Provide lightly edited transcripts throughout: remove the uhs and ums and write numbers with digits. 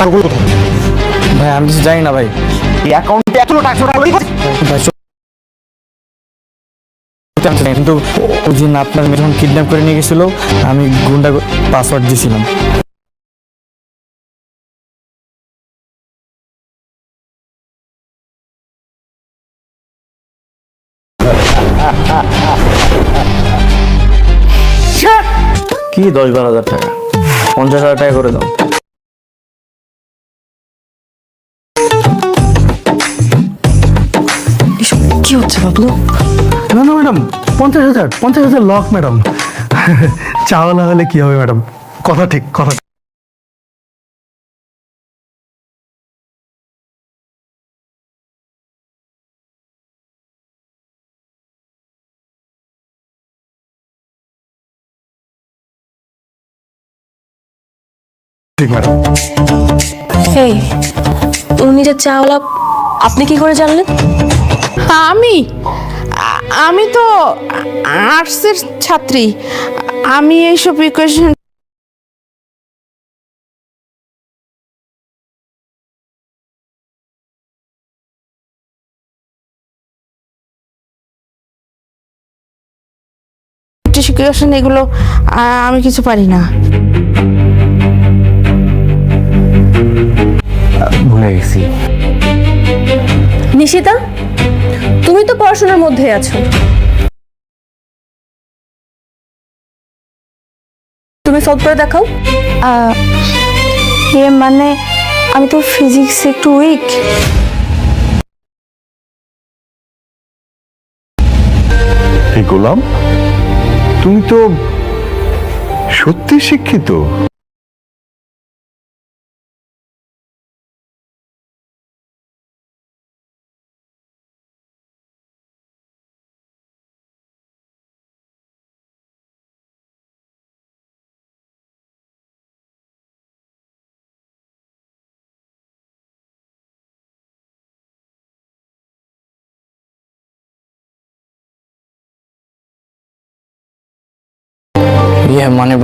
টাকাগুলো কোথায়? ভাই আমি কিছু জানি না ভাই। এই অ্যাকাউন্টে এত টাকা লই ভাই সত্যি আমি জানি না, কিন্তু ওই দিন আপনার মেয়ে যখন কিডন্যাপ করে নিয়ে গেছিল আমি গুন্ডা পাসওয়ার্ড দিয়েছিলাম। কি 10-12 হাজার টাকা? 50,000 টাকা করে দাও। কি হচ্ছে বাবলু? না না ম্যাডাম, 50,000 লক ম্যাডাম। চাওয়ালা হলে কি হবে ম্যাডাম? কথা ঠিক, কথা ঠিক। ঠিক ম্যাডাম। এই উনি যে চাওলা, আপনি কি করে জানলেন? আমি আমি তো আর্টসের ছাত্রী। আমি এইসব ইকুয়েশন এগুলো আমি কিছু পারি না। ভুলে গেছি। নিশিতা, তুমি তো পড়াশোনার মধ্যে আছো, তুমি সলভ করে দেখাও। মানে আমি তো ফিজিক্স একটু উইক। এই গোলাম, তুমি তো সত্যি শিক্ষিত। মানে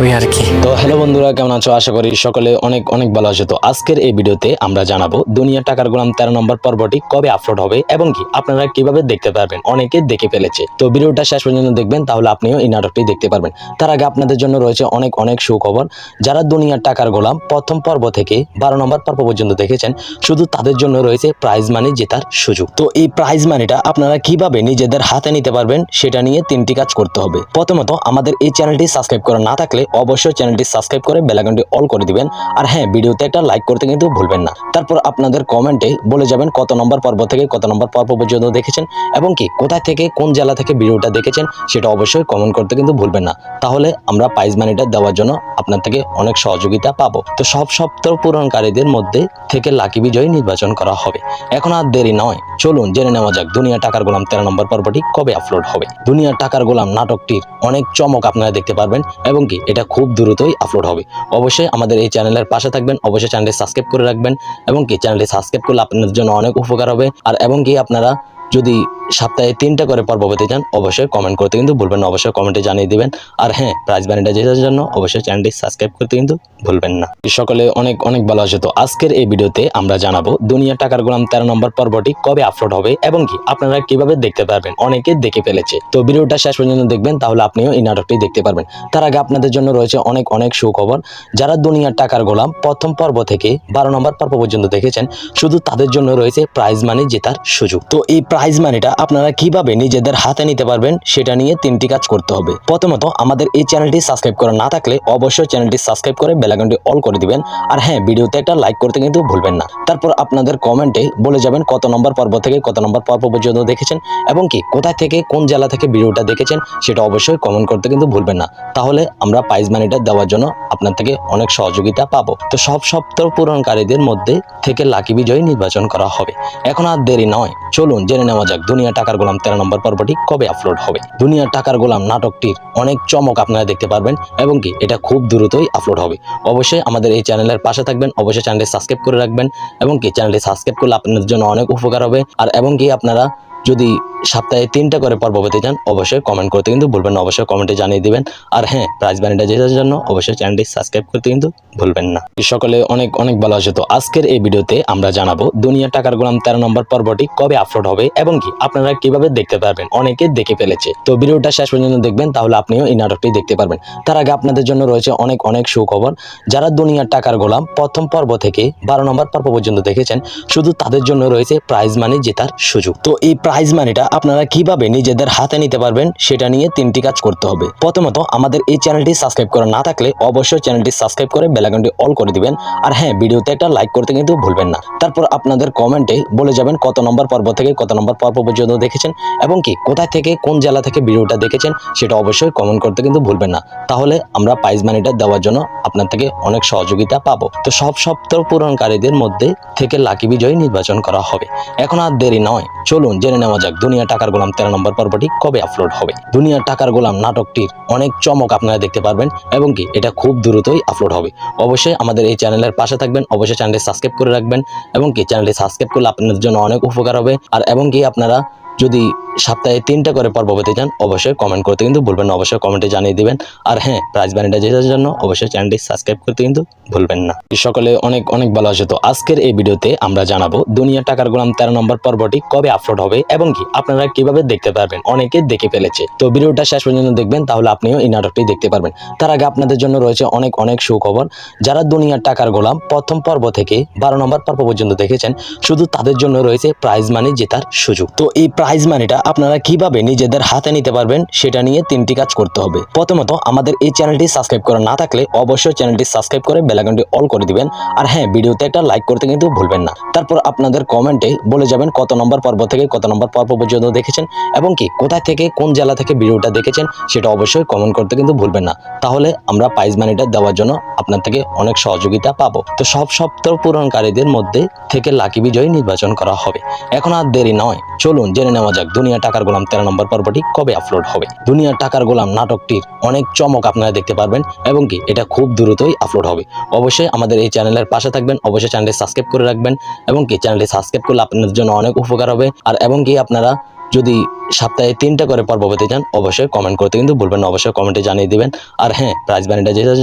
ওই আর কি। তো হ্যালো বন্ধুরা, কেমন আছো? আশা করি সকলে অনেক অনেক ভালো আছো। তো আজকের এই ভিডিওতে আমরা জানাবো দুনিয়া টাকার গোলাম 13 নম্বর পর্বটি কবে আপলোড হবে এবং কি আপনারা কিভাবে দেখতে পারবেন। অনেকে দেখে ফেলেছে, তো ভিডিওটা শেষ পর্যন্ত দেখবেন, তাহলে আপনিও এই নাটকটি দেখতে পারবেন। তার আগে আপনাদের জন্য রয়েছে অনেক অনেক সুখবর। যারা দুনিয়ার টাকার গোলাম প্রথম পর্ব থেকে 12 নম্বর পর্ব পর্যন্ত দেখেছেন, শুধু তাদের জন্য রয়েছে প্রাইজ মানি জেতার সুযোগ। তো এই প্রাইজ মানিটা আপনারা কিভাবে নিজেদের হাতে নিতে পারবেন সেটা নিয়ে 3টি কাজ করতে হবে। প্রথমত, আমাদের এই চ্যানেলটি সাবস্ক্রাইব করা না থাকলে অবশ্যই চ্যানেলটি সাবস্ক্রাইব করে বেল আইকনটি অল করে দিবেন। আর হ্যাঁ, ভিডিওতে একটা লাইক করতে কিন্তু ভুলবেন না। তারপর আপনাদের কমেন্টে বলে যাবেন কত নম্বর পর্ব থেকে কত নম্বর পর্ব পর্যন্ত দেখেছেন এবং কি কোথায় থেকে কোন জেলা থেকে ভিডিওটা দেখেছেন সেটা অবশ্যই কমেন্ট করতে কিন্তু ভুলবেন না। তাহলে আমরা প্রাইজ মানিটা দেওয়ার জন্য আপনার থেকে অনেক সহযোগিতা পাবো। তো সব সপ্তাহ পূরণকারীদের মধ্যে থেকে লাকি বিজয়ী নির্বাচন করা হবে। এখন আর দেরি নয়, চলুন জেনে নেওয়া যাক দুনিয়া টাকার গোলাম 13 নম্বর পর্বটি কবে আপলোড হবে। দুনিয়া টাকার গোলাম নাটকটির অনেক চমক আপনারা দেখতে পারবেন এবং কি এটা খুব দ্রুতই আপলোড হবে। অবশ্যই আমাদের এই চ্যানেলের পাশে থাকবেন, অবশ্যই চ্যানেলটি সাবস্ক্রাইব করে রাখবেন এবং কি চ্যানেলটি সাবস্ক্রাইব করলে আপনাদের জন্য অনেক উপকার হবে। আর এবং কি আপনারা যদি সপ্তাহে 3টা করে পর্ব পেতে চান, অবশ্যই কমেন্ট করতে কিন্তু ভুলবেন না, অবশ্যই কমেন্টে জানিয়ে দিবেন। আর হ্যাঁ, প্রাইজ মানিটা জেতার জন্য অবশ্যই চ্যানেলটি সাবস্ক্রাইব করতে কিন্তু ভুলবেন না। সকলে অনেক অনেক ভালো আছে। তো আজকের এই ভিডিওতে আমরা জানাবো দুনিয়া টাকার গোলাম 13 নম্বর পর্বটি কবে আপলোড হবে এবং কি আপনারা কিভাবে দেখতে পারবেন। অনেকে দেখে ফেলেছে, তো ভিডিওটা শেষ পর্যন্ত দেখবেন, তাহলে আপনিও এই নাটকটি দেখতে পারবেন। তার আগে আপনাদের জন্য রয়েছে অনেক অনেক সুখবর। যারা দুনিয়ার টাকার গোলাম প্রথম পর্ব থেকে 12 নম্বর পর্ব পর্যন্ত দেখেছেন, শুধু তাদের জন্য রয়েছে প্রাইজ মানি জেতার সুযোগ। তো এই প্রাইজ মানিটা আপনারা কিভাবে নিজেদের হাতে নিতে পারবেন সেটা নিয়ে 3টি কাজ করতে হবে। প্রথমত, আমাদের এই চ্যানেলটি সাবস্ক্রাইব করা না থাকলে অবশ্যই চ্যানেলটি সাবস্ক্রাইব করে বেল আইকনটি অল করে দিবেন। আর হ্যাঁ, ভিডিওতে একটা লাইক করতে কিন্তু ভুলবেন না। তারপর আপনাদের কমেন্টে বলে যাবেন কত নম্বর পর্ব থেকে কত নম্বর পর্ব পর্যন্ত দেখেছেন এবং কি কোথায় থেকে কোন জেলা থেকে ভিডিওটা দেখেছেন সেটা অবশ্যই কমেন্ট করতে কিন্তু ভুলবেন না। তাহলে আমরা প্রাইজ মানিটা দেওয়ার জন্য আপনার থেকে অনেক সহযোগিতা পাবো। তো সব সপ্তাহ পূরণকারীদের মধ্যে থেকে লাকি বিজয়ী নির্বাচন করা হবে। এখন আর দেরি নয়, চলুন জেনে নেওয়া যাক দুনিয়া টাকার গোলাম 13 নম্বর পর্বটি কবে আপলোড হবে। দুনিয়া টাকার গোলাম নাটকটির অনেক চমক আপনারা দেখতে পারবেন এবং কি এটা খুব দ্রুতই আপলোড হবে। অবশ্যই আমাদের এই চ্যানেলের পাশে থাকবেন, অবশ্যই চ্যানেলটি সাবস্ক্রাইব করে রাখবেন এবং কি চ্যানেলটি সাবস্ক্রাইব করলে আপনাদের জন্য অনেক উপকার হবে। আর এবং কি আপনারা যদি সপ্তাহে 3টা করে পর্ব পেতে চান অবশ্যই কমেন্ট করতে কিন্তু ভুলবেন না, অবশ্যই কমেন্টে জানিয়ে দিবেন। আর হ্যাঁ, প্রাইজ মানিটা জেতার জন্য অবশ্যই চ্যানেলটি সাবস্ক্রাইব করতে কিন্তু ভুলবেন না। সকলে অনেক অনেক ভালো আছে। তো আজকের এই ভিডিওতে আমরা জানাবো দুনিয়া টাকার গোলাম 13 নম্বর পর্বটি কবে আপলোড হবে এবং কি আপনারা কিভাবে দেখতে পারবেন। অনেকে দেখে ফেলেছে, তো ভিডিওটা শেষ পর্যন্ত দেখবেন, তাহলে আপনিও এই নাটকটি দেখতে পারবেন। তার আগে আপনাদের জন্য রয়েছে অনেক অনেক সুখবর। যারা দুনিয়ার টাকার গোলাম প্রথম পর্ব থেকে 12 নম্বর পর্ব পর্যন্ত দেখেছেন, শুধু তাদের জন্য রয়েছে প্রাইজ মানি জেতার সুযোগ। তো এই প্রাইজ মানিটা আপনারা কিভাবে নিজেদের হাতে নিতে পারবেন সেটা নিয়ে 3টি কাজ করতে হবে। প্রথমত, আমাদের এই চ্যানেলটি সাবস্ক্রাইব করা না থাকলে অবশ্যই চ্যানেলটি সাবস্ক্রাইব করে বেল আইকনটি অল করে দিবেন। আর হ্যাঁ, ভিডিওতে একটা লাইক করতে কিন্তু ভুলবেন না। তারপর আপনাদের কমেন্টে বলে যাবেন কত নম্বর পর্ব থেকে কত নম্বর পর্ব পর্যন্ত দেখেছেন এবং কি কোথা থেকে কোন জেলা থেকে ভিডিওটা দেখেছেন সেটা অবশ্যই কমেন্ট করতে কিন্তু ভুলবেন না। তাহলে আমরা প্রাইজ মানিটা দেওয়ার জন্য আপনার থেকে অনেক সহযোগিতা পাবো। তো সব সপ্তাহ পূরণকারীদের মধ্যে থেকে লাকি বিজয়ী নির্বাচন করা হবে। এখন আর দেরি নয়, চলুন জেনে নেওয়া যাক দুনিয়া টাকার গোলাম 13 নম্বর পর্বটি কবে আপলোড হবে। দুনিয়া টাকার গোলাম নাটকটির অনেক চমক আপনারা দেখতে পারবেন এবং কি এটা খুব দ্রুতই আপলোড হবে। অবশ্যই আমাদের এই চ্যানেলের পাশে থাকবেন, অবশ্যই চ্যানেলটি সাবস্ক্রাইব করে রাখবেন এবং কি চ্যানেলটি সাবস্ক্রাইব করলে আপনাদের জন্য অনেক উপকার হবে। আর এবং কি আপনারা যদি সপ্তাহে 3টা করে পর্ব পেতে চান অবশ্যই কমেন্ট করতে কিন্তু ভুলবেন না, অবশ্যই কমেন্টে জানিয়ে দিবেন। আর হ্যাঁ, প্রাইজ মানিটা জেতার জন্য অবশ্যই চ্যানেলটি সাবস্ক্রাইব করতে কিন্তু ভুলবেন না। সকলে অনেক অনেক ভালো আছে। তো আজকের এই ভিডিওতে আমরা জানাবো দুনিয়া টাকার গোলাম 13 নম্বর পর্বটি কবে আপলোড হবে এবং কি আপনারা কিভাবে দেখতে পারবেন। অনেকে দেখে ফেলেছে, তো ভিডিওটা শেষ পর্যন্ত দেখবেন, তাহলে আপনিও এই নাটকটি দেখতে পারবেন। তার আগে আপনাদের জন্য রয়েছে অনেক অনেক সুখবর। যারা দুনিয়ার টাকার গোলাম প্রথম পর্ব থেকে 12 নম্বর পর্ব পর্যন্ত দেখেছেন, শুধু তাদের জন্য রয়েছে প্রাইজ মানি জেতার সুযোগ। তো এই প্রাইজ মানিটা আপনারা কিভাবে নিজেদের হাতে নিতে পারবেন সেটা নিয়ে 3টি কাজ করতে হবে। প্রথমত, আমাদের এই চ্যানেলটি সাবস্ক্রাইব করা না থাকলে অবশ্যই চ্যানেলটি সাবস্ক্রাইব করে বেল আইকনটি অল করে দিবেন। আর হ্যাঁ, ভিডিওতে একটা লাইক করতে কিন্তু ভুলবেন না। তারপর আপনাদের কমেন্টে বলে যাবেন কত নম্বর পর্ব থেকে কত নম্বর পর্ব পর্যন্ত দেখেছেন এবং কি কোথা থেকে কোন জেলা থেকে ভিডিওটা দেখেছেন সেটা অবশ্যই কমেন্ট করতে কিন্তু ভুলবেন না। তাহলে আমরা প্রাইজ মানিটা দেওয়ার জন্য আপনার থেকে অনেক সহযোগিতা পাবো। তো সব সপ্তাহ পূরণকারীদের মধ্যে থেকে লাকি বিজয়ী নির্বাচন করা হবে। এখন আর দেরি নয়, চলুন জেনে নেওয়া যাক দুনিয়া টাকার গোলাম 13 নম্বর পর্বটি কবে আপলোড হবে। দুনিয়া টাকার গোলাম নাটকটির অনেক চমক আপনারা দেখতে পারবেন এবং কি এটা খুব দ্রুতই আপলোড হবে। অবশ্যই আমাদের এই চ্যানেলের পাশে থাকবেন, অবশ্যই চ্যানেলটি সাবস্ক্রাইব করে রাখবেন এবং কি চ্যানেলটি সাবস্ক্রাইব করলে আপনাদের জন্য অনেক উপকার হবে। আর এবং কি আপনারা যদি সপ্তাহে 3টা করে পর্ব পেতে চান অবশ্যই কমেন্ট করতে কিন্তু ভুলবেন না, অবশ্যই কমেন্টে জানিয়ে দিবেন। আর হ্যাঁ, প্রাইজ মানিটা জেতার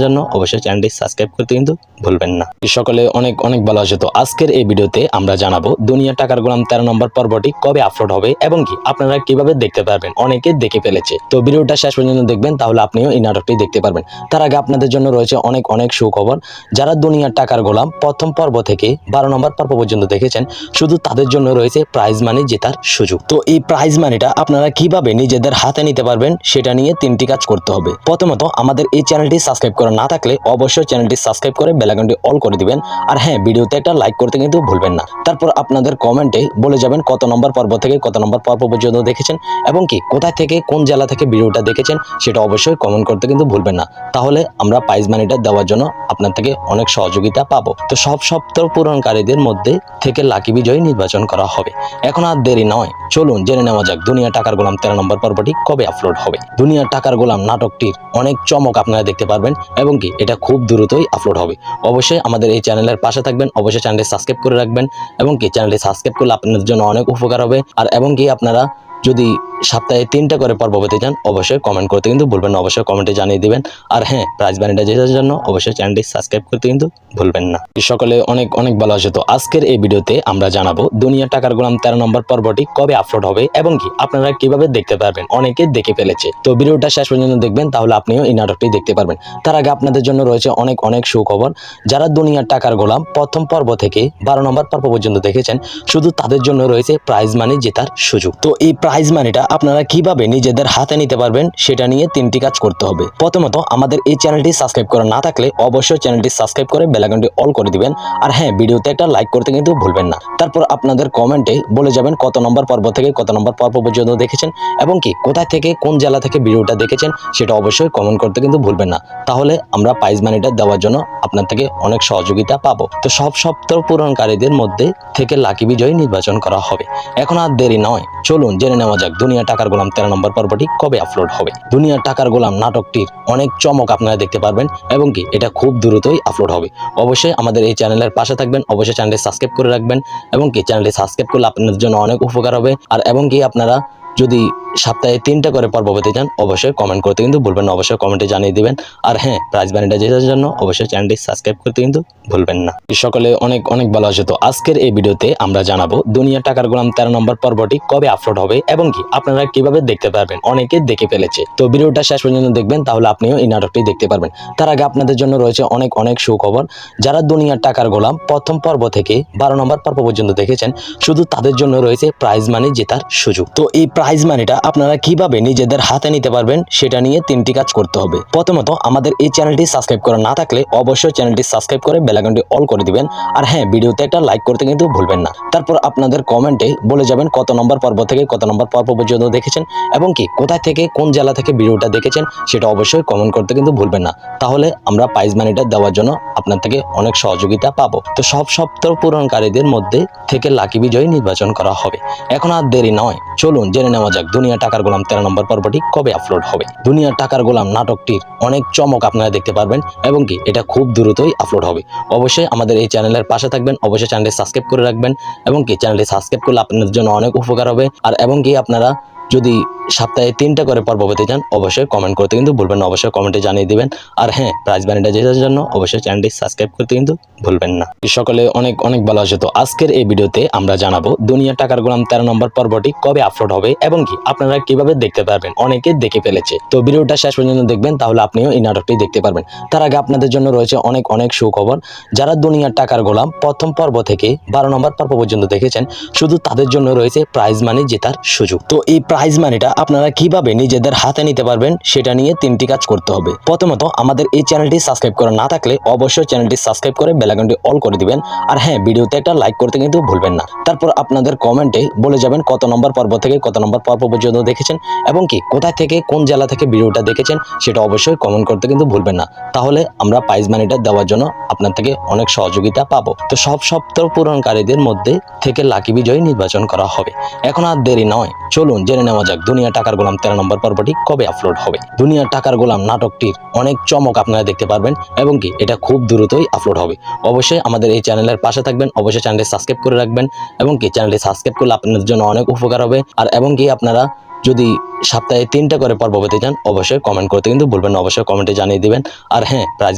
জন্য অবশ্যই চ্যানেলটি সাবস্ক্রাইব করতে কিন্তু ভুলবেন না। সকলে অনেক অনেক ভালো আছে। তো আজকের এই ভিডিওতে আমরা জানাবো দুনিয়া টাকার গোলাম 13 নম্বর পর্বটি কবে আপলোড হবে এবং কি আপনারা কিভাবে দেখতে পারবেন। অনেকে দেখে ফেলেছে, তো ভিডিওটা শেষ পর্যন্ত দেখবেন, তাহলে আপনিও এই নাটকটি দেখতে পারবেন। তার আগে আপনাদের জন্য রয়েছে অনেক অনেক সুখবর। যারা দুনিয়ার টাকার গোলাম প্রথম পর্ব থেকে 12 নম্বর পর্ব পর্যন্ত দেখেছেন, শুধু তাদের জন্য রয়েছে প্রাইজ মানি জেতার সুযোগ। তো এই প্রাইজ মানিটা আপনারা কিভাবে নিজেদের হাতে নিতে পারবেন সেটা নিয়ে 3টি কাজ করতে হবে। প্রথমত, আমাদের এই চ্যানেলটি সাবস্ক্রাইব করা না থাকলে অবশ্যই চ্যানেলটি সাবস্ক্রাইব করে বেল আইকনটি অল করে দিবেন। আর হ্যাঁ, ভিডিওতে একটা লাইক করতে কিন্তু ভুলবেন না। তারপর আপনাদের কমেন্টে বলে যাবেন কত নম্বর পর্ব থেকে কত নম্বর পর্ব পর্যন্ত দেখেছেন এবং কি কোথা থেকে কোন জেলা থেকে ভিডিওটা দেখেছেন সেটা অবশ্যই কমেন্ট করতে কিন্তু ভুলবেন না। তাহলে আমরা প্রাইজ মানিটা দেওয়ার জন্য আপনার থেকে অনেক সহযোগিতা পাবো। তো সব সপ্তাহ পূরণকারীদের মধ্যে থেকে লাকি বিজয়ী নির্বাচন করা হবে। এখন আর দেরি নয়, চলুন জেনে নেওয়া যাক দুনিয়া টাকার গোলাম 13 নম্বর পর্বটি কবে আপলোড হবে। দুনিয়া টাকার গোলাম নাটকটির অনেক চমক আপনারা দেখতে পারবেন এবং কি এটা খুব দ্রুতই আপলোড হবে। অবশ্যই আমাদের এই চ্যানেলের পাশে থাকবেন, অবশ্যই চ্যানেলটি সাবস্ক্রাইব করে রাখবেন এবং কি চ্যানেলটি সাবস্ক্রাইব করলে আপনাদের জন্য অনেক উপকার হবে। আর এবং কি আপনারা যদি সপ্তাহে 3টা করে পর্ব পেতে চান অবশ্যই কমেন্ট করতে কিন্তু ভুলবেন না, অবশ্যই কমেন্টে জানিয়ে দিবেন। আর হ্যাঁ, প্রাইজ মানিটা জেতার জন্য অবশ্যই চ্যানেলটি সাবস্ক্রাইব করতে কিন্তু ভুলবেন না। সকলে অনেক অনেক ভালো আছে। তো আজকের এই ভিডিওতে আমরা জানাবো দুনিয়া টাকার গোলাম 13 নম্বর পর্বটি কবে আপলোড হবে এবং কি আপনারা কিভাবে দেখতে পারবেন। অনেকে দেখে ফেলেছে, তো ভিডিওটা শেষ পর্যন্ত দেখবেন, তাহলে আপনিও এই নাটকটি দেখতে পারবেন। তার আগে আপনাদের জন্য রয়েছে অনেক অনেক সুখবর। যারা দুনিয়ার টাকার গোলাম প্রথম পর্ব থেকে 12 নম্বর পর্ব পর্যন্ত দেখেছেন, শুধু তাদের জন্য রয়েছে প্রাইজ মানি জেতার সুযোগ। তো এই প্রাইজ মানিটা আপনারা কিভাবে নিজেদের হাতে নিতে পারবেন সেটা নিয়ে 3টি কাজ করতে হবে। প্রথমত, আমাদের এই চ্যানেলটি সাবস্ক্রাইব করা না থাকলে অবশ্যই চ্যানেলটি সাবস্ক্রাইব করে বেল আইকনটি অল করে দিবেন। আর হ্যাঁ, ভিডিওতে একটা লাইক করতে কিন্তু ভুলবেন না। তারপর আপনাদের কমেন্টে বলে যাবেন কত নম্বর পর্ব থেকে কত নম্বর পর্ব পর্যন্ত দেখেছেন এবং কি কোথা থেকে কোন জেলা থেকে ভিডিওটা দেখেছেন সেটা অবশ্যই কমেন্ট করতে কিন্তু ভুলবেন না। তাহলে আমরা প্রাইজ মানিটা দেওয়ার জন্য আপনার থেকে অনেক সহযোগিতা পাবো। তো সব সপ্তাহ পূরণকারীদের মধ্যে থেকে লাকি বিজয়ী নির্বাচন করা হবে। এখন আর দেরি নয়, চলুন জেনে নেওয়া যাক দুনিয়া টাকার গোলাম 13 নম্বর পর্বটি কবে আপলোড হবে। দুনিয়া টাকার গোলাম নাটকটির অনেক চমক আপনারা দেখতে পারবেন এবং কি এটা খুব দ্রুতই আপলোড হবে। অবশ্যই আমাদের এই চ্যানেলের পাশে থাকবেন, অবশ্যই চ্যানেলটি সাবস্ক্রাইব করে রাখবেন এবং কি চ্যানেলটি সাবস্ক্রাইব করলে আপনাদের জন্য অনেক উপকার হবে। আর এবং কি আপনারা যদি সপ্তাহে 3টা করে পর্ব পেতে চান অবশ্যই কমেন্ট করতে কিন্তু ভুলবেন না, অবশ্যই কমেন্টে জানিয়ে দিবেন। আর হ্যাঁ, প্রাইজ মানিটা জেতার জন্য অবশ্যই চ্যানেলটি সাবস্ক্রাইব করতে কিন্তু ভুলবেন না। সকলে অনেক অনেক ভালো আছে। তো আজকের এই ভিডিওতে আমরা জানাবো দুনিয়া টাকার গোলাম 13 নম্বর পর্বটি কবে আপলোড হবে এবং কি আপনারা কিভাবে দেখতে পারবেন। অনেকে দেখে ফেলেছে, তো ভিডিওটা শেষ পর্যন্ত দেখবেন, তাহলে আপনিও এই নাটকটি দেখতে পারবেন। তার আগে আপনাদের জন্য রয়েছে অনেক অনেক সুখবর। যারা দুনিয়ার টাকার গোলাম প্রথম পর্ব থেকে 12 নম্বর পর্ব পর্যন্ত দেখেছেন, শুধু তাদের জন্য রয়েছে প্রাইজ মানি জেতার সুযোগ। তো এই প্রাইজ মানিটা আপনারা কিভাবে নিজেদের হাতে নিতে পারবেন সেটা নিয়ে 3টি কাজ করতে হবে। প্রথমত, আমাদের এই চ্যানেলটি সাবস্ক্রাইব করা না থাকলে অবশ্যই চ্যানেলটি সাবস্ক্রাইব করে বেল আইকনটি অল করে দিবেন। আর হ্যাঁ, ভিডিওতে একটা লাইক করতে কিন্তু ভুলবেন না। তারপর আপনাদের কমেন্টে বলে যাবেন কত নম্বর পর্ব থেকে কত নম্বর পর্ব পর্যন্ত দেখেছেন এবং কি কোথায় থেকে কোন জেলা থেকে ভিডিওটা দেখেছেন সেটা অবশ্যই কমেন্ট করতে কিন্তু ভুলবেন না। তাহলে আমরা প্রাইজ মানিটা দেওয়ার জন্য আপনার থেকে অনেক সহযোগিতা পাবো। তো সব সপ্তাহ পূরণকারীদের মধ্যে থেকে লাকি বিজয়ী নির্বাচন করা হবে। এখন আর দেরি নয়, চলুন জেনে নেওয়া যাক দুনিয়া টাকার গোলাম 13 নম্বর পর্বটি কবে আপলোড হবে। দুনিয়া টাকার গোলাম নাটকটির অনেক চমক আপনারা দেখতে পারবেন এবং কি এটা খুব দ্রুতই আপলোড হবে। অবশ্যই আমাদের এই চ্যানেলের পাশে থাকবেন, অবশ্যই চ্যানেলটি সাবস্ক্রাইব করে রাখবেন এবং কি চ্যানেলটি সাবস্ক্রাইব করলে আপনাদের জন্য অনেক উপকার হবে। আর এবং কি আপনারা যদি সপ্তাহে 3টা করে পর্ব পেতে চান অবশ্যই কমেন্ট করতে কিন্তু ভুলবেন না, অবশ্যই কমেন্টে জানিয়ে দিবেন। আর হ্যাঁ, প্রাইজ মানিটা জেতার জন্য অবশ্যই চ্যানেলটি সাবস্ক্রাইব করতে কিন্তু ভুলবেন না। সকলে অনেক অনেক ভালো আছে। তো আজকের এই ভিডিওতে আমরা জানাবো দুনিয়া টাকার গোলাম 13 নম্বর পর্বটি কবে আপলোড হবে এবং কি আপনারা কিভাবে দেখতে পারবেন। অনেকে দেখে ফেলেছে, তো ভিডিওটা শেষ পর্যন্ত দেখবেন, তাহলে আপনিও এই নাটকটি দেখতে পারবেন। তার আগে আপনাদের জন্য রয়েছে অনেক অনেক সুখবর। যারা দুনিয়ার টাকার গোলাম প্রথম পর্ব থেকে 12 নম্বর পর্ব পর্যন্ত দেখেছেন, শুধু তাদের জন্য রয়েছে প্রাইজ মানি জেতার সুযোগ। তো এই প্রাইজ মানিটা আপনারা কিভাবে নিজেদের হাতে নিতে পারবেন সেটা নিয়ে 3টি কাজ করতে হবে। প্রথমত, আমাদের এই চ্যানেলটি সাবস্ক্রাইব করা না থাকলে অবশ্যই চ্যানেলটি সাবস্ক্রাইব করে বেল আইকনটি অল করে দিবেন। আর হ্যাঁ, ভিডিওতে একটা লাইক করতে কিন্তু ভুলবেন না। তারপর আপনাদের কমেন্টে বলে যাবেন কত নম্বর পর্ব থেকে কত নম্বর পর্ব পর্যন্ত দেখেছেন এবং কি কোথায় থেকে কোন জেলা থেকে ভিডিওটা দেখেছেন সেটা অবশ্যই কমেন্ট করতে কিন্তু ভুলবেন না। তাহলে আমরা প্রাইজ মানিটা দেওয়ার জন্য আপনার থেকে অনেক সহযোগিতা পাবো। তো সব সপ্তাহ পূরণকারীদের মধ্যে থেকে লাকি বিজয়ী নির্বাচন করা হবে। এখন আর দেরি নয়, চলুন জেনে নেওয়া যাক দুনিয়া টাকার গোলাম 13 নম্বর পর্বটি কবে আপলোড হবে। দুনিয়া টাকার গোলাম নাটকটির অনেক চমক আপনারা দেখতে পারবেন এবং কি এটা খুব দ্রুতই আপলোড হবে। অবশ্যই আমাদের এই চ্যানেলের পাশে থাকবেন, অবশ্যই চ্যানেলটি সাবস্ক্রাইব করে রাখবেন এবং কি চ্যানেলটি সাবস্ক্রাইব করলে আপনাদের জন্য অনেক উপকার হবে। আর এবং কি আপনারা যদি সপ্তাহে 3টা করে পর্ব পেতে চান অবশ্যই কমেন্ট করতে কিন্তু ভুলবেন না, অবশ্যই কমেন্টে জানিয়ে দিবেন। আর হ্যাঁ, প্রাইজ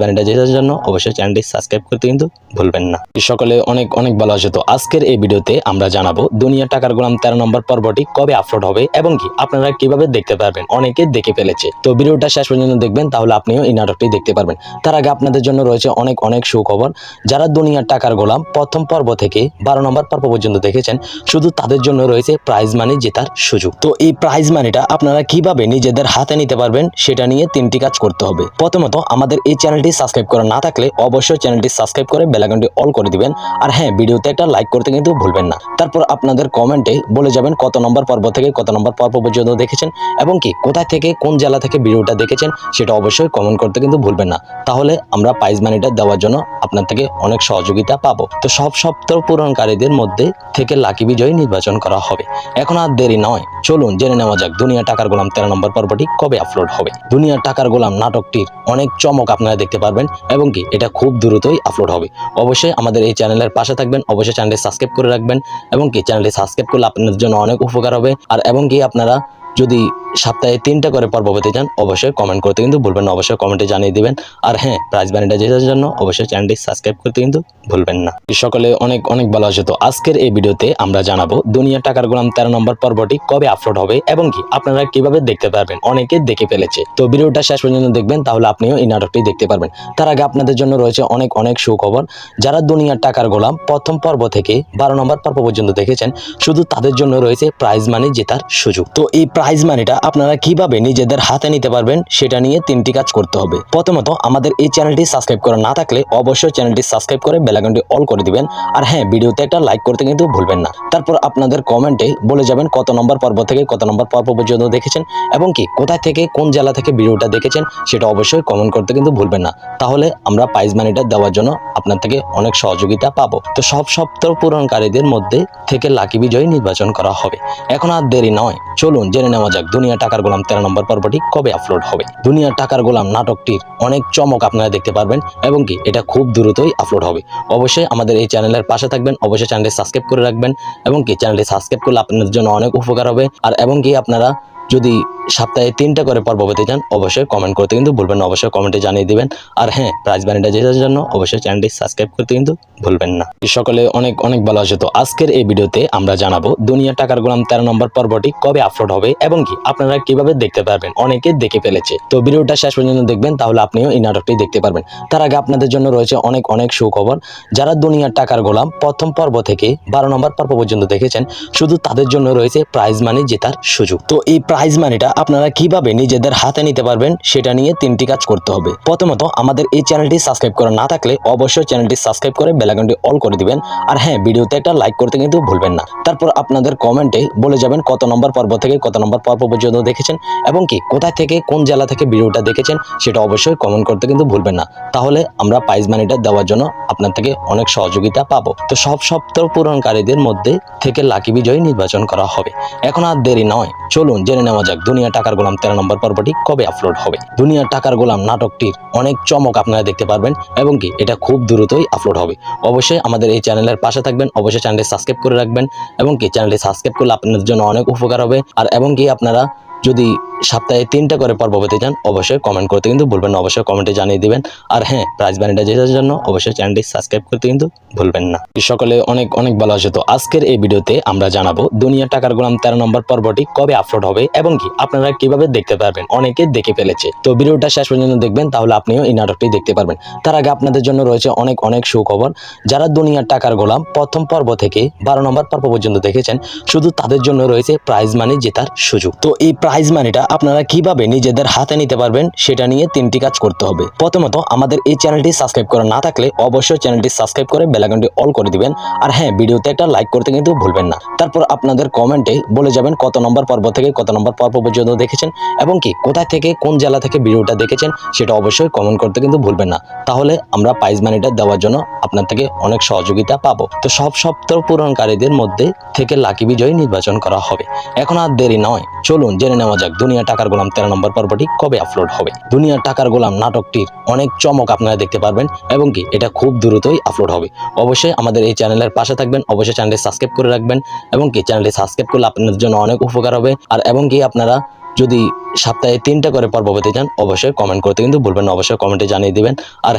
মানিটা জেতার জন্য অবশ্যই চ্যানেলটি সাবস্ক্রাইব করতে কিন্তু ভুলবেন না। সকলে অনেক অনেক ভালো আছে। তো আজকের এই ভিডিওতে আমরা জানাবো দুনিয়া টাকার গোলাম 13 নম্বর পর্বটি কবে আপলোড হবে এবং কি আপনারা কিভাবে দেখতে পারবেন। অনেকে দেখে ফেলেছে, তো ভিডিওটা শেষ পর্যন্ত দেখবেন, তাহলে আপনিও এই নাটকটি দেখতে পারবেন। তার আগে আপনাদের জন্য রয়েছে অনেক অনেক সুখবর। যারা দুনিয়ার টাকার গোলাম প্রথম পর্ব থেকে 12 নম্বর পর্ব পর্যন্ত দেখেছেন, শুধু তাদের জন্য রয়েছে প্রাইজ মানি জেতার সুযোগ। তো এই প্রাইজ মানিটা আপনারা কিভাবে নিজেদের হাতে নিতে পারবেন সেটা নিয়ে 3টি কাজ করতে হবে। প্রথমত, আমাদের এই চ্যানেলটি সাবস্ক্রাইব করা না থাকলে অবশ্যই চ্যানেলটি সাবস্ক্রাইব করে বেল আইকনটি অল করে দিবেন। আর হ্যাঁ, ভিডিওতে একটা লাইক করতে কিন্তু ভুলবেন না। তারপর আপনাদের কমেন্টে বলে যাবেন কত নম্বর পর্ব থেকে কত নম্বর পর্ব পর্যন্ত দেখেছেন এবং কি কোথায় থেকে কোন জেলা থেকে ভিডিওটা দেখেছেন সেটা অবশ্যই কমেন্ট করতে কিন্তু ভুলবেন না। তাহলে আমরা প্রাইজ মানিটা দেওয়ার জন্য আপনার থেকে অনেক সহযোগিতা পাবো। তো সব সপ্তাহ পূরণকারীদের মধ্যে থেকে লাকি বিজয়ী নির্বাচন করা হবে। এখন আর দেরি নয়, চলুন জেনে নেওয়া যাক দুনিয়া টাকার গোলাম 13 নম্বর পর্বটি কবে আপলোড হবে। দুনিয়া টাকার গোলাম নাটকটির অনেক চমক আপনারা দেখতে পারবেন এবং কি এটা খুব দ্রুতই আপলোড হবে। অবশ্যই আমাদের এই চ্যানেলের পাশে থাকবেন, অবশ্যই চ্যানেলটি সাবস্ক্রাইব করে রাখবেন এবং কি চ্যানেলটি সাবস্ক্রাইব করলে আপনাদের জন্য অনেক উপকার হবে। আর এবং কি আপনারা যদি সপ্তাহে 3টা করে পর্ব পেতে চান অবশ্যই কমেন্ট করতে কিন্তু ভুলবেন না, অবশ্যই কমেন্টে জানিয়ে দিবেন। আর হ্যাঁ, প্রাইজ মানিটা জেতার জন্য অবশ্যই চ্যানেলটি সাবস্ক্রাইব করতে কিন্তু ভুলবেন না। সকলে অনেক অনেক ভালো আছে। তো আজকের এই ভিডিওতে আমরা জানাবো দুনিয়া টাকার গোলাম 13 নম্বর পর্বটি কবে আপলোড হবে এবং কি আপনারা কিভাবে দেখতে পারবেন। অনেকে দেখে ফেলেছে, তো ভিডিওটা শেষ পর্যন্ত দেখবেন, তাহলে আপনিও এই নাটকটি দেখতে পারবেন। তার আগে আপনাদের জন্য রয়েছে অনেক অনেক সুখবর। যারা দুনিয়ার টাকার গোলাম প্রথম পর্ব থেকে 12 নম্বর পর্ব পর্যন্ত দেখেছেন, শুধু তাদের জন্য রয়েছে প্রাইজ মানি জেতার সুযোগ। তো এই প্রাইজ প্রাইজ মানিটা আপনারা কিভাবে নিজেদের হাতে নিতে পারবেন সেটা নিয়ে 3টি কাজ করতে হবে। প্রথমত আমাদের এই চ্যানেলটি সাবস্ক্রাইব করা না থাকলে অবশ্যই চ্যানেলটি সাবস্ক্রাইব করে বেল আইকনটি অল করে দিবেন। আর হ্যাঁ, ভিডিওতে একটা লাইক করতে কিন্তু ভুলবেন না। তারপর আপনাদের কমেন্টে বলে যাবেন কত নম্বর পর্ব থেকে কত নম্বর পর্ব পর্যন্ত দেখেছেন এবং কি কোথায় থেকে কোন জেলা থেকে ভিডিওটা দেখেছেন সেটা অবশ্যই কমেন্ট করতে কিন্তু ভুলবেন না। তাহলে আমরা প্রাইজ মানিটা দেওয়ার জন্য আপনার থেকে অনেক সহযোগিতা পাবো। তো সব সপ্তাহ পূরণকারীদের মধ্যে থেকে লাকি বিজয়ী নির্বাচন করা হবে। এখন আর দেরি নয়, চলুন জেনে নেওয়া যাক দুনিয়া টাকার গোলাম 13 নম্বর পর্বটি কবে আপলোড হবে। দুনিয়া টাকার গোলাম নাটকটির অনেক চমক আপনারা দেখতে পারবেন এবং কি এটা খুব দ্রুতই আপলোড হবে। অবশ্যই আমাদের এই চ্যানেলের পাশে থাকবেন, অবশ্যই চ্যানেলটি সাবস্ক্রাইব করে রাখবেন এবং কি চ্যানেলটি সাবস্ক্রাইব করলে আপনাদের জন্য অনেক উপকার হবে। আর এবং কি আপনারা যদি সপ্তাহে 3টা করে পর্ব পেতে চান অবশ্যই কমেন্ট করতে কিন্তু ভুলবেন না, অবশ্যই কমেন্টে জানিয়ে দিবেন। আর হ্যাঁ, প্রাইজ মানিটা জেতার জন্য অবশ্যই চ্যানেলটি সাবস্ক্রাইব করতে কিন্তু ভুলবেন না। সকলে অনেক অনেক ভালো আছে। তো আজকের এই ভিডিওতে আমরা জানাবো দুনিয়া টাকার গোলাম 13 নম্বর পর্বটি কবে আপলোড হবে এবং কি আপনারা কিভাবে দেখতে পারবেন। অনেকে দেখে ফেলেছে, তো ভিডিওটা শেষ পর্যন্ত দেখবেন, তাহলে আপনিও এই নাটকটি দেখতে পারবেন। তার আগে আপনাদের জন্য রয়েছে অনেক অনেক সুখবর। যারা দুনিয়া টাকার গোলাম প্রথম পর্ব থেকে 12 নম্বর পর্ব পর্যন্ত দেখেছেন, শুধু তাদের জন্য রয়েছে প্রাইজ মানি জেতার সুযোগ। তো এই প্রাইজ মানিটা আপনারা কিভাবে নিজেদের হাতে নিতে পারবেন সেটা নিয়ে 3টি কাজ করতে হবে। প্রথমত আমাদের এই চ্যানেলটি সাবস্ক্রাইব করা না থাকলে অবশ্যই চ্যানেলটি সাবস্ক্রাইব করে বেল আইকনটি অল করে দিবেন। আর হ্যাঁ, ভিডিওতে একটা লাইক করতে কিন্তু ভুলবেন না। তারপর আপনাদের কমেন্টে বলে যাবেন কত নম্বর পর্ব থেকে কত নম্বর পর্ব পর্যন্ত দেখেছেন এবং কি কোথায় থেকে কোন জেলা থেকে ভিডিওটা দেখেছেন সেটা অবশ্যই কমেন্ট করতে কিন্তু ভুলবেন না। তাহলে আমরা প্রাইজ মানিটা দেওয়ার জন্য আপনার থেকে অনেক সহযোগিতা পাবো। তো সব সপ্তাহ পূরণকারীদের মধ্যে থেকে লাকি বিজয়ী নির্বাচন করা হবে। এখন আর দেরি নয়, চলুন জেনে নেওয়া যাক দুনিয়া টাকার গোলাম 13 নম্বর পর্বটি কবে আপলোড হবে। দুনিয়া টাকার গোলাম নাটকটির অনেক চমক আপনারা দেখতে পারবেন এবং কি এটা খুব দ্রুতই আপলোড হবে। অবশ্যই আমাদের এই চ্যানেলের পাশে থাকবেন, অবশ্যই চ্যানেলটি সাবস্ক্রাইব করে রাখবেন এবং কি চ্যানেলটি সাবস্ক্রাইব করলে আপনাদের জন্য অনেক উপকার হবে। আর এবং কি আপনারা যদি সপ্তাহে 3টা করে পর্ব পেতে চান অবশ্যই কমেন্ট করতে কিন্তু ভুলবেন না, অবশ্যই কমেন্টে জানিয়ে দিবেন। আর হ্যাঁ, প্রাইজ মানিটা জেতার জন্য অবশ্যই চ্যানেলটি সাবস্ক্রাইব করতে কিন্তু ভুলবেন না। সকলে অনেক অনেক ভালো আছে। তো আজকের এই ভিডিওতে আমরা জানাবো দুনিয়া টাকার গোলাম 13 নম্বর পর্বটি কবে আপলোড হবে এবং কি আপনারা কিভাবে দেখতে পারবেন। অনেকে দেখে ফেলেছে, তো ভিডিওটা শেষ পর্যন্ত দেখবেন, তাহলে আপনিও এই নাটকটি দেখতে পারবেন। তার আগে আপনাদের জন্য রয়েছে অনেক অনেক সুখবর। যারা দুনিয়া টাকার গোলাম প্রথম পর্ব থেকে 12 নম্বর পর্ব পর্যন্ত দেখেছেন, শুধু তাদের জন্য রয়েছে প্রাইজ মানি জেতার সুযোগ। তো এই প্রাইজ মানিটা আপনারা কিভাবে নিজেদের হাতে নিতে পারবেন সেটা নিয়ে 3টি কাজ করতে হবে। প্রথমত আমাদের এই চ্যানেলটি সাবস্ক্রাইব করা না থাকলে অবশ্যই চ্যানেলটি সাবস্ক্রাইব করে বেল আইকনটি অল করে দিবেন। আর হ্যাঁ, ভিডিওতে একটা লাইক করতে কিন্তু ভুলবেন না। তারপর আপনাদের কমেন্টে বলে যাবেন কত নম্বর পর্ব থেকে কত নম্বর পর্ব পর্যন্ত দেখেছেন এবং কি কোথায় থেকে কোন জেলা থেকে ভিডিওটা দেখেছেন সেটা অবশ্যই কমেন্ট করতে কিন্তু ভুলবেন না। তাহলে আমরা প্রাইজ মানিটা দেওয়ার জন্য আপনার থেকে অনেক সহযোগিতা পাবো। তো সব সপ্তাহ পূরণকারীদের মধ্যে থেকে লাকি বিজয়ী নির্বাচন করা হবে। এখন আর দেরি নয়, চলুন জেনে নেওয়া যাক দুনিয়া টাকার গোলাম 13 নম্বর পর্বটি কবে আপলোড হবে। দুনিয়া টাকার গোলাম নাটকটির অনেক চমক আপনারা দেখতে পারবেন এবং কি এটা খুব দ্রুতই আপলোড হবে। অবশ্যই আমাদের এই চ্যানেলের পাশে থাকবেন, অবশ্যই চ্যানেলটি সাবস্ক্রাইব করে রাখবেন এবং কি চ্যানেলটি সাবস্ক্রাইব করলে আপনাদের জন্য অনেক উপকার হবে। আর এবং কি আপনারা যদি সপ্তাহে 3টা করে পর্ব পেতে চান অবশ্যই কমেন্ট করতে কিন্তু ভুলবেন না, অবশ্যই কমেন্টে জানিয়ে দিবেন। আর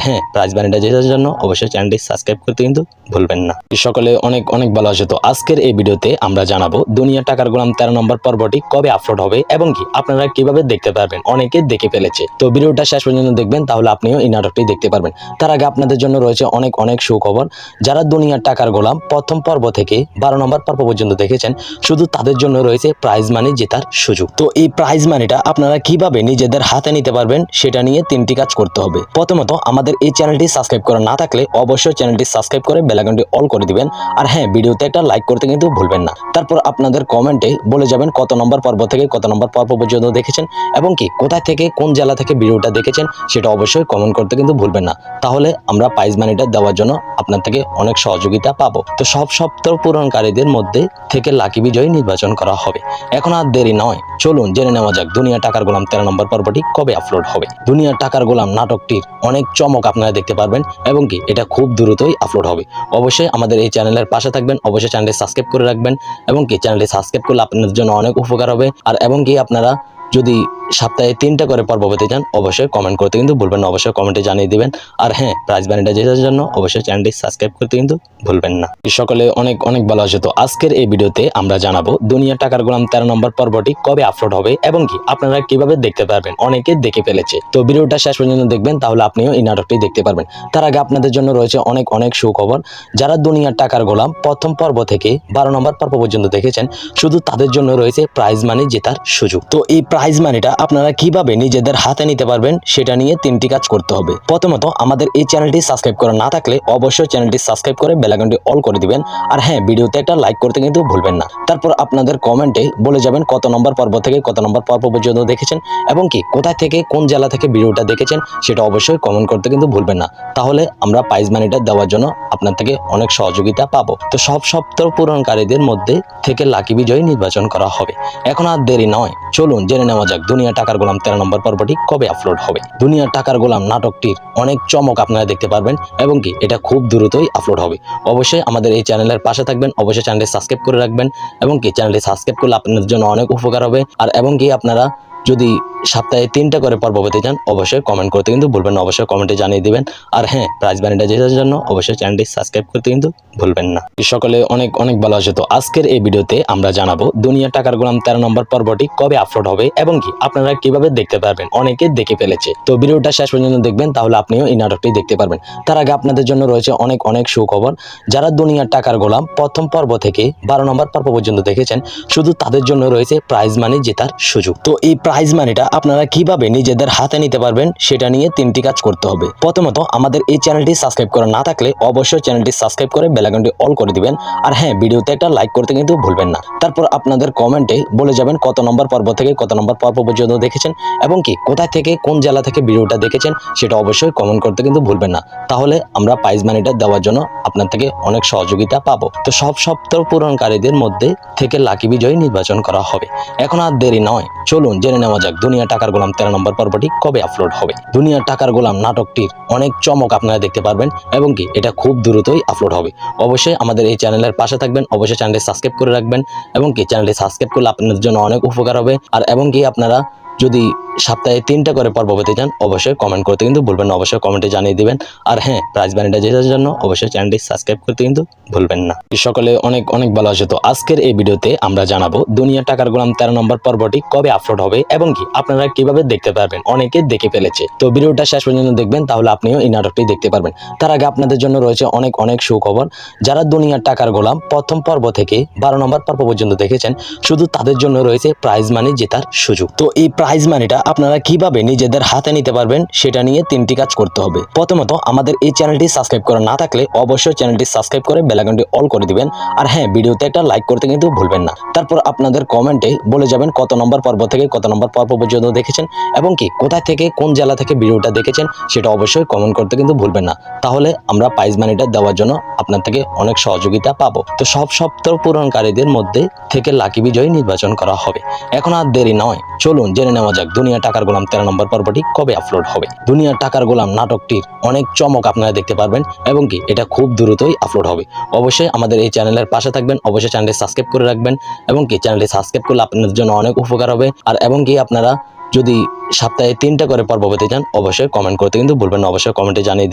হ্যাঁ, প্রাইজ মানিটা জেতার জন্য অবশ্যই চ্যানেলটি সাবস্ক্রাইব করতে কিন্তু ভুলবেন না। সকলে অনেক অনেক ভালো আছে। তো আজকের এই ভিডিওতে আমরা জানাবো দুনিয়া টাকার গোলাম 13 নম্বর পর্বটি কবে আপলোড হবে এবং কি আপনারা কিভাবে দেখতে পারবেন। অনেকে দেখে ফেলেছে, তো ভিডিওটা শেষ পর্যন্ত দেখবেন, তাহলে আপনিও এই নাটকটি দেখতে পারবেন। তার আগে আপনাদের জন্য রয়েছে অনেক অনেক সুখবর। যারা দুনিয়া টাকার গোলাম প্রথম পর্ব থেকে 12 নম্বর পর্ব পর্যন্ত দেখেছেন, শুধু তাদের জন্য রয়েছে প্রাইজ মানি জেতার সুযোগ। তো এই প্রাইজ মানিটা আপনারা কিভাবে নিজেদের হাতে নিতে পারবেন সেটা নিয়ে 3টি কাজ করতে হবে। প্রথমত আমাদের এই চ্যানেলটি সাবস্ক্রাইব করা না থাকলে অবশ্যই চ্যানেলটি সাবস্ক্রাইব করে বেল আইকনটি অল করে দিবেন। আর হ্যাঁ, ভিডিওতে একটা লাইক করতে কিন্তু ভুলবেন না। তারপর আপনাদের কমেন্টে বলে যাবেন কত নম্বর পর্ব থেকে কত নম্বর পর্ব পর্যন্ত দেখেছেন এবং কি কোথায় থেকে কোন জেলা থেকে ভিডিওটা দেখেছেন সেটা অবশ্যই কমেন্ট করতে কিন্তু ভুলবেন না। তাহলে আমরা প্রাইজ মানিটা দেওয়ার জন্য আপনার থেকে অনেক সহযোগিতা পাবো। তো সব সপ্তাহ পূরণকারীদের মধ্যে থেকে লাকি বিজয়ী নির্বাচন করা হবে। এখন আর দেরি নয়, চলুন জেনে নেওয়া যাক দুনিয়া টাকার গোলাম 13 নম্বর পর্বটি কবে আপলোড হবে। দুনিয়া টাকার গোলাম নাটকটির অনেক চমক আপনারা দেখতে পারবেন এবং কি এটা খুব দ্রুতই আপলোড হবে। অবশ্যই আমাদের এই চ্যানেলের পাশে থাকবেন, অবশ্যই চ্যানেলটি সাবস্ক্রাইব করে রাখবেন এবং কি চ্যানেলটি সাবস্ক্রাইব করলে আপনাদের জন্য অনেক উপকার হবে। আর এবং কি আপনারা যদি সপ্তাহে 3টা করে পর্ব পেতে চান অবশ্যই কমেন্ট করতে কিন্তু ভুলবেন না, অবশ্যই কমেন্টে জানিয়ে দিবেন। আর হ্যাঁ, প্রাইজ মানিটা জেতার জন্য অবশ্যই চ্যানেলটি সাবস্ক্রাইব করতে কিন্তু ভুলবেন না। সকলে অনেক অনেক ভালো আছে। তো আজকের এই ভিডিওতে আমরা জানাবো দুনিয়া টাকার গোলাম 13 নম্বর পর্বটি কবে আপলোড হবে এবং কি আপনারা কিভাবে দেখতে পারবেন। অনেকে দেখে ফেলেছে, তো ভিডিওটা শেষ পর্যন্ত দেখবেন, তাহলে আপনিও এই নাটকটি দেখতে পারবেন। তার আগে আপনাদের জন্য রয়েছে অনেক অনেক সুখবর। যারা দুনিয়ার টাকার গোলাম প্রথম পর্ব থেকে 12 নম্বর পর্ব পর্যন্ত দেখেছেন, শুধু তাদের জন্য রয়েছে প্রাইজ মানি জেতার সুযোগ। তো এই প্রাইজ মানিটা আপনারা কিভাবে নিজেদের হাতে নিতে পারবেন সেটা নিয়ে 3টি কাজ করতে হবে। প্রথমত, আমাদের এই চ্যানেলটি সাবস্ক্রাইব করা না থাকলে অবশ্যই চ্যানেলটি সাবস্ক্রাইব করে বেল আইকনটি অল করে দিবেন। আর হ্যাঁ, ভিডিওতে একটা লাইক করতে কিন্তু ভুলবেন না। তারপর আপনাদের কমেন্টে বলে যাবেন কত নম্বর পর্ব থেকে কত নম্বর পর্ব পর্যন্ত দেখেছেন এবং কি কোথা থেকে কোন জেলা থেকে ভিডিওটা দেখেছেন সেটা অবশ্যই কমেন্ট করতে কিন্তু ভুলবেন না। তাহলে আমরা প্রাইজ মানিটা দেওয়ার জন্য আপনার থেকে অনেক সহযোগিতা পাবো। তো সব সপ্তাহ পূরণকারীদের মধ্যে থেকে লাকি বিজয়ী নির্বাচন করা হবে। এখন আর দেরি নয়, চলুন জেনে নেওয়া যাক দুনিয়া টাকার গোলাম 13 নম্বর পর্বটি কবে আপলোড হবে। দুনিয়া টাকার গোলাম নাটকটির অনেক চমক আপনারা দেখতে পারবেন এবং কি এটা খুব দ্রুতই আপলোড হবে। অবশ্যই আমাদের এই চ্যানেলের পাশে থাকবেন, অবশ্যই চ্যানেলটি সাবস্ক্রাইব করে রাখবেন এবং কি চ্যানেলটি সাবস্ক্রাইব করলে আপনাদের জন্য অনেক উপকার হবে। আর এবং কি আপনারা যদি সপ্তাহে 3টা করে পর্ব পেতে চান অবশ্যই কমেন্ট করতে কিন্তু ভুলবেন না, অবশ্যই কমেন্টে জানিয়ে দিবেন। আর হ্যাঁ, প্রাইজ মানিটা জেতার জন্য অবশ্যই চ্যানেলটি সাবস্ক্রাইব করতে কিন্তু ভুলবেন না। সকলে অনেক অনেক ভালো আছে। তো আজকের এই ভিডিওতে আমরা জানাবো দুনিয়া টাকার গোলাম 13 নম্বর পর্বটি কবে আপলোড হবে এবং কি আপনারা কিভাবে দেখতে পারবেন। অনেকে দেখে ফেলেছে, তো ভিডিওটা শেষ পর্যন্ত দেখবেন, তাহলে আপনিও এই নাটকটি দেখতে পারবেন। তার আগে আপনাদের জন্য রয়েছে অনেক অনেক সুখবর। যারা দুনিয়ার টাকার গোলাম প্রথম পর্ব থেকে 12 নম্বর পর্ব পর্যন্ত দেখেছেন, শুধু তাদের জন্য রয়েছে প্রাইজ মানি জেতার সুযোগ। তো এই প্রাইজ মানিটা আপনারা কিভাবে নিজেদের হাতে নিতে পারবেন সেটা নিয়ে 3টি কাজ করতে হবে। প্রথমত, আমাদের এই চ্যানেলটি সাবস্ক্রাইব করা না থাকলে অবশ্যই চ্যানেলটি সাবস্ক্রাইব করে বেল আইকনটি অল করে দিবেন। আর হ্যাঁ, ভিডিওতে একটা লাইক করতে কিন্তু ভুলবেন না। তারপর আপনাদের কমেন্টে বলে যাবেন কত নম্বর পর্ব থেকে কত নম্বর পর্ব পর্যন্ত দেখেছেন এবং কি কোথা থেকে কোন জেলা থেকে ভিডিওটা দেখেছেন সেটা অবশ্যই কমেন্ট করতে কিন্তু ভুলবেন না। তাহলে আমরা প্রাইজ মানিটা দেওয়ার জন্য আপনার থেকে অনেক সহযোগিতা পাবো। তো সব সপ্তাহ পূরণকারীদের মধ্যে থেকে লাকি বিজয়ী নির্বাচন করা হবে। এখন আর দেরি নয়, চলুন জেনে নেওয়া যাক দুনিয়া টাকার গোলাম 13 নম্বর পর্বটি কবে আপলোড হবে। দুনিয়া টাকার গোলাম নাটকটির অনেক চমক আপনারা দেখতে পারবেন এবং কি এটা খুব দ্রুতই আপলোড হবে। অবশ্যই আমাদের এই চ্যানেলের পাশে থাকবেন, অবশ্যই চ্যানেলটি সাবস্ক্রাইব করে রাখবেন এবং কি চ্যানেলটি সাবস্ক্রাইব করলে আপনাদের জন্য অনেক উপকার হবে। আর এবং কি আপনারা যদি সপ্তাহে 3টা করে পর্ব পেতে চান অবশ্যই কমেন্ট করতে কিন্তু ভুলবেন না, অবশ্যই কমেন্টে জানিয়ে দিবেন। আর হ্যাঁ, প্রাইজ মানিটা জেতার জন্য অবশ্যই চ্যানেলটি সাবস্ক্রাইব করতে কিন্তু ভুলবেন না। সকলে অনেক অনেক ভালো আছে। তো আজকের এই ভিডিওতে আমরা জানাবো দুনিয়া টাকার গোলাম 13 নম্বর পর্বটি কবে আপলোড হবে এবং কি আপনারা কিভাবে দেখতে পারবেন। অনেকে দেখে ফেলেছে, তো ভিডিওটা শেষ পর্যন্ত দেখবেন, তাহলে আপনিও এই নাটকটি দেখতে পারবেন। তার আগে আপনাদের জন্য রয়েছে অনেক অনেক সুখবর। যারা দুনিয়ার টাকার গোলাম প্রথম পর্ব থেকে 12 নম্বর পর্ব পর্যন্ত দেখেছেন, শুধু তাদের জন্য রয়েছে প্রাইজ মানি জেতার সুযোগ। তো এই প্রাইজ মানিটা আপনারা কিভাবে নিজেদের হাতে নিতে পারবেন সেটা নিয়ে 3টি কাজ করতে হবে। প্রথমত, আমাদের এই চ্যানেলটি সাবস্ক্রাইব করা না থাকলে অবশ্যই চ্যানেলটি সাবস্ক্রাইব করে বেল আইকনটি অল করে দিবেন। আর হ্যাঁ, ভিডিওতে একটা লাইক করতে কিন্তু ভুলবেন না। তারপর আপনাদের কমেন্টে বলে যাবেন কত নম্বর পর্ব থেকে কত নম্বর পর্ব পর্যন্ত দেখেছেন এবং কি কোথা থেকে কোন জেলা থেকে ভিডিওটা দেখেছেন সেটা অবশ্যই কমেন্ট করতে কিন্তু ভুলবেন না। তাহলে আমরা প্রাইজ মানিটা দেওয়ার জন্য আপনার থেকে অনেক সহযোগিতা পাবো। তো সব সপ্তাহ পূরণকারীদের মধ্যে থেকে লাকি বিজয়ী নির্বাচন করা হবে। এখন আর দেরি নয়, চলুন জেনে নেওয়া যাক দুনিয়া টাকার গোলাম 13 নম্বর পর্বটি কবে আপলোড হবে। দুনিয়া টাকার গোলাম নাটকটির অনেক চমক আপনারা দেখতে পারবেন এবং কি এটা খুব দ্রুতই আপলোড হবে। অবশ্যই আমাদের এই চ্যানেলের পাশে থাকবেন, অবশ্যই চ্যানেলটি সাবস্ক্রাইব করে রাখবেন এবং কি চ্যানেলটি সাবস্ক্রাইব করলে আপনাদের জন্য অনেক উপকার হবে। আর এবং কি আপনারা যদি সপ্তাহে 3টা করে পর্ব পেতে চান অবশ্যই কমেন্ট করতে কিন্তু ভুলবেন না, অবশ্যই কমেন্টে জানিয়ে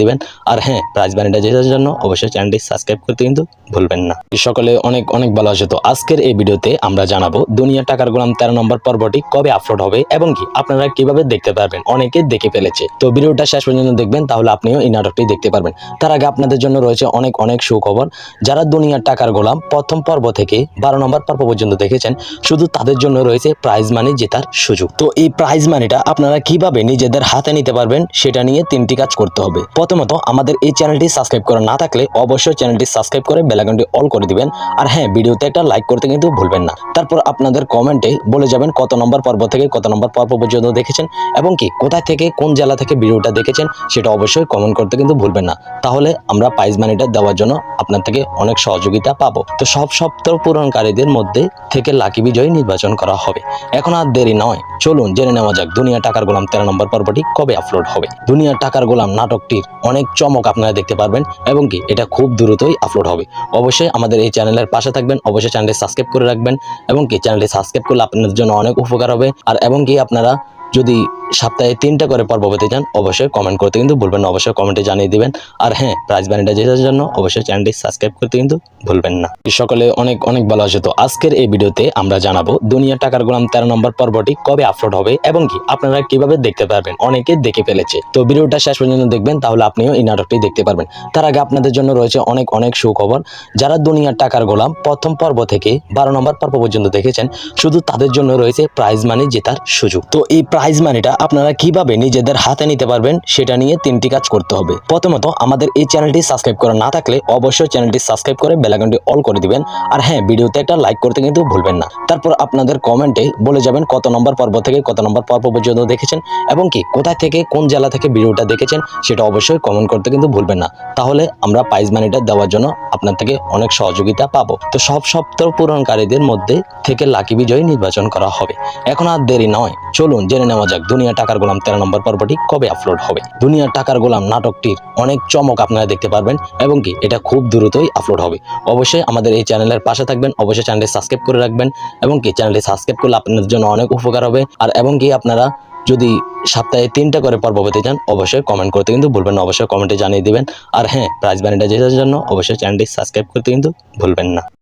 দিবেন। আর হ্যাঁ, প্রাইজ মানিটা জেতার জন্য অবশ্যই চ্যানেলটি সাবস্ক্রাইব করতে কিন্তু ভুলবেন না। সকলে অনেক অনেক ভালো আছে। তো আজকের এই ভিডিওতে আমরা জানাবো দুনিয়া টাকার গোলাম 13 নম্বর পর্বটি কবে আপলোড হবে এবং কি আপনারা কিভাবে দেখতে পারবেন। অনেকে দেখে ফেলেছে, তো ভিডিওটা শেষ পর্যন্ত দেখবেন, তাহলে আপনিও এই নাটকটি দেখতে পারবেন। তার আগে আপনাদের জন্য রয়েছে অনেক অনেক সুখবর। যারা দুনিয়ার টাকার গোলাম প্রথম পর্ব থেকে 12 নম্বর পর্ব পর্যন্ত দেখেছেন, শুধু তাদের জন্য রয়েছে প্রাইজ মানি জেতার সুযোগ। তো এই প্রাইজ মানিটা আপনারা কিভাবে নিজেদের হাতে নিতে পারবেন সেটা নিয়ে 3টি কাজ করতে হবে। প্রথমত, আমাদের এই চ্যানেলটি সাবস্ক্রাইব করা না থাকলে অবশ্যই চ্যানেলটি সাবস্ক্রাইব করে বেল আইকনটি অল করে দিবেন। আর হ্যাঁ, ভিডিওতে একটা লাইক করতে কিন্তু ভুলবেন না। তারপর আপনাদের কমেন্টে বলে যাবেন কত নম্বর পর্ব থেকে কত নম্বর পর্ব পর্যন্ত দেখেছেন এবং কি কোথা থেকে কোন জেলা থেকে ভিডিওটা দেখেছেন সেটা অবশ্যই কমেন্ট করতে কিন্তু ভুলবেন না। তাহলে আমরা প্রাইজ মানিটা দেওয়ার জন্য আপনার থেকে অনেক সহযোগিতা পাবো। তো সব সপ্তাহ পূরণকারীদের মধ্যে থেকে লাকি বিজয়ী নির্বাচন করা হবে। এখন আর দেরি নয়, চলুন জেনে নেওয়া যাক দুনিয়া টাকার গোলাম 13 নম্বর পর্বটি কবে আপলোড হবে। দুনিয়া টাকার গোলাম নাটকটির অনেক চমক আপনারা দেখতে পারবেন এবং কি এটা খুব দ্রুতই আপলোড হবে। অবশ্যই আমাদের এই চ্যানেলের পাশে থাকবেন, অবশ্যই চ্যানেলটি সাবস্ক্রাইব করে রাখবেন এবং কি চ্যানেলটি সাবস্ক্রাইব করলে আপনাদের জন্য অনেক উপকার হবে। আর এবং কি আপনারা যদি সপ্তাহে 3টা করে পর্ব পেতে চান অবশ্যই কমেন্ট করতে কিন্তু ভুলবেন না, অবশ্যই কমেন্টে জানিয়ে দিবেন। আর হ্যাঁ, প্রাইজ মানিটা জেতার জন্য অবশ্যই চ্যানেলটি সাবস্ক্রাইব করতে কিন্তু ভুলবেন না। সকলে অনেক অনেক ভালো আছে। তো আজকের এই ভিডিওতে আমরা জানাবো দুনিয়া টাকার গোলাম 13 নম্বর পর্বটি কবে আপলোড হবে এবং কি আপনারা কিভাবে দেখতে পারবেন। অনেকে দেখে ফেলেছে, তো ভিডিওটা শেষ পর্যন্ত দেখবেন, তাহলে আপনিও এই নাটকটি দেখতে পারবেন। তার আগে আপনাদের জন্য রয়েছে অনেক অনেক সুখবর। যারা দুনিয়া টাকার গোলাম প্রথম পর্ব থেকে 12 নম্বর পর্ব পর্যন্ত দেখেছেন, শুধু তাদের জন্য রয়েছে প্রাইজ মানি জেতার সুযোগ। তো এই প্রাইজ মানিটা আপনারা কিভাবে নিজেদের হাতে নিতে পারবেন সেটা নিয়ে 3টি কাজ করতে হবে। প্রথমত, আমাদের এই চ্যানেলটি সাবস্ক্রাইব করা না থাকলে অবশ্যই চ্যানেলটি সাবস্ক্রাইব করে বেল আইকনটি অল করে দিবেন। আর হ্যাঁ, ভিডিওতে একটা লাইক করতে কিন্তু ভুলবেন না। তারপর আপনাদের কমেন্টে বলে যাবেন কত নম্বর পর্ব থেকে কত নম্বর পর্ব পর্যন্ত দেখেছেন এবং কি কোথায় থেকে কোন জেলা থেকে ভিডিওটা দেখেছেন সেটা অবশ্যই কমেন্ট করতে কিন্তু ভুলবেন না। তাহলে আমরা প্রাইজ মানিটা দেওয়ার জন্য আপনার থেকে অনেক সহযোগিতা পাবো। তো সব সপ্তাহ পূরণকারীদের মধ্যে থেকে লাকি বিজয়ী নির্বাচন করা হবে। এখন আর দেরি নয়, চলুন জেনে নেওয়া যাক দুনিয়া টাকার গোলাম 13 নম্বর পর্বটি কবে আপলোড হবে। দুনিয়া টাকার গোলাম নাটকটির অনেক চমক আপনারা দেখতে পারবেন এবং কি এটা খুব দ্রুতই আপলোড হবে। অবশ্যই আমাদের এই চ্যানেলের পাশে থাকবেন, অবশ্যই চ্যানেলটি সাবস্ক্রাইব করে রাখবেন এবং কি চ্যানেলটি সাবস্ক্রাইব করলে আপনাদের জন্য অনেক উপকার হবে। আর এবং কি আপনারা যদি সপ্তাহে 3টা করে পর্ব পেতে চান অবশ্যই কমেন্ট করতে কিন্তু ভুলবেন না, অবশ্যই কমেন্টে জানিয়ে দিবেন। আর হ্যাঁ, প্রাইজ মানিটা জেতার জন্য অবশ্যই চ্যানেলটি সাবস্ক্রাইব করতে কিন্তু ভুলবেন না।